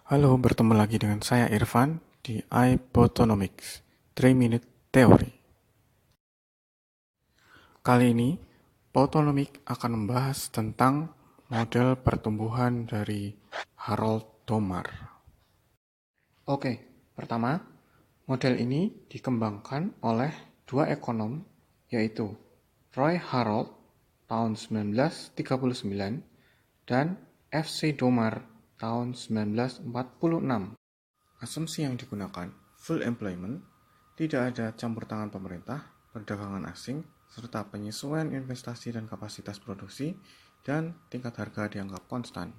Halo, bertemu lagi dengan saya Irfan di iPhotonomics 3 Minute Theory. Kali ini, Photonomics akan membahas tentang model pertumbuhan dari Harold Domar. Oke, pertama, model ini dikembangkan oleh dua ekonom, yaitu Roy Harold tahun 1939 dan F.C. Domar tahun 1946. Asumsi yang digunakan, full employment, tidak ada campur tangan pemerintah, perdagangan asing, serta penyesuaian investasi dan kapasitas produksi, dan tingkat harga dianggap konstan.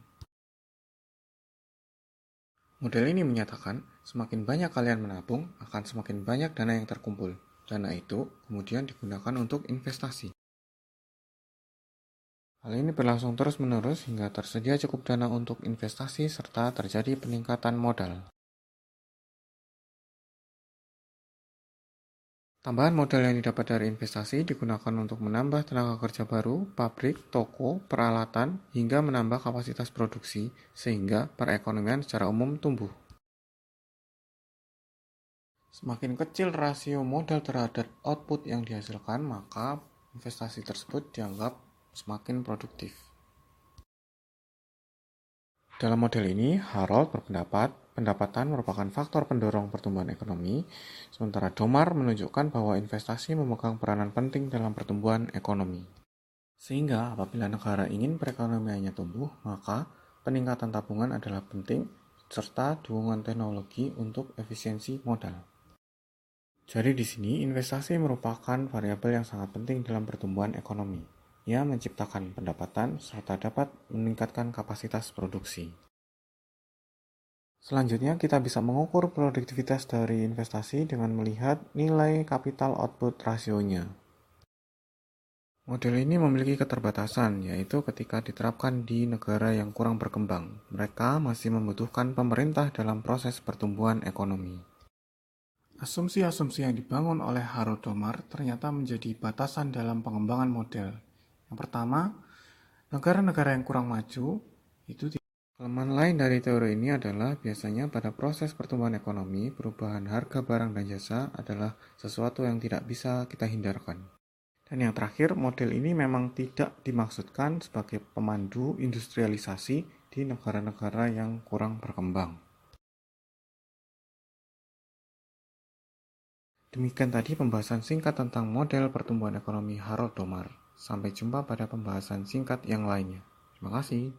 Model ini menyatakan, semakin banyak kalian menabung, akan semakin banyak dana yang terkumpul. Dana itu kemudian digunakan untuk investasi. Hal ini berlangsung terus-menerus hingga tersedia cukup dana untuk investasi serta terjadi peningkatan modal. Tambahan modal yang didapat dari investasi digunakan untuk menambah tenaga kerja baru, pabrik, toko, peralatan, hingga menambah kapasitas produksi, sehingga perekonomian secara umum tumbuh. Semakin kecil rasio modal terhadap output yang dihasilkan, maka investasi tersebut dianggap semakin produktif. Dalam model ini, Harold berpendapat pendapatan merupakan faktor pendorong pertumbuhan ekonomi, sementara Domar menunjukkan bahwa investasi memegang peranan penting dalam pertumbuhan ekonomi. Sehingga apabila negara ingin perekonomiannya tumbuh, maka peningkatan tabungan adalah penting, serta dukungan teknologi untuk efisiensi modal. Jadi di sini, investasi merupakan variabel yang sangat penting dalam pertumbuhan ekonomi. Ia menciptakan pendapatan serta dapat meningkatkan kapasitas produksi. Selanjutnya, kita bisa mengukur produktivitas dari investasi dengan melihat nilai capital output rasionya. Model ini memiliki keterbatasan, yaitu ketika diterapkan di negara yang kurang berkembang. Mereka masih membutuhkan pemerintah dalam proses pertumbuhan ekonomi. Asumsi-asumsi yang dibangun oleh Harold Domar ternyata menjadi batasan dalam pengembangan model. Yang pertama, negara-negara yang kurang maju itu tidak. Kelemahan lain dari teori ini adalah biasanya pada proses pertumbuhan ekonomi, perubahan harga barang dan jasa adalah sesuatu yang tidak bisa kita hindarkan. Dan yang terakhir, model ini memang tidak dimaksudkan sebagai pemandu industrialisasi di negara-negara yang kurang berkembang. Demikian tadi pembahasan singkat tentang model pertumbuhan ekonomi Harold Domar. Sampai jumpa pada pembahasan singkat yang lainnya. Terima kasih.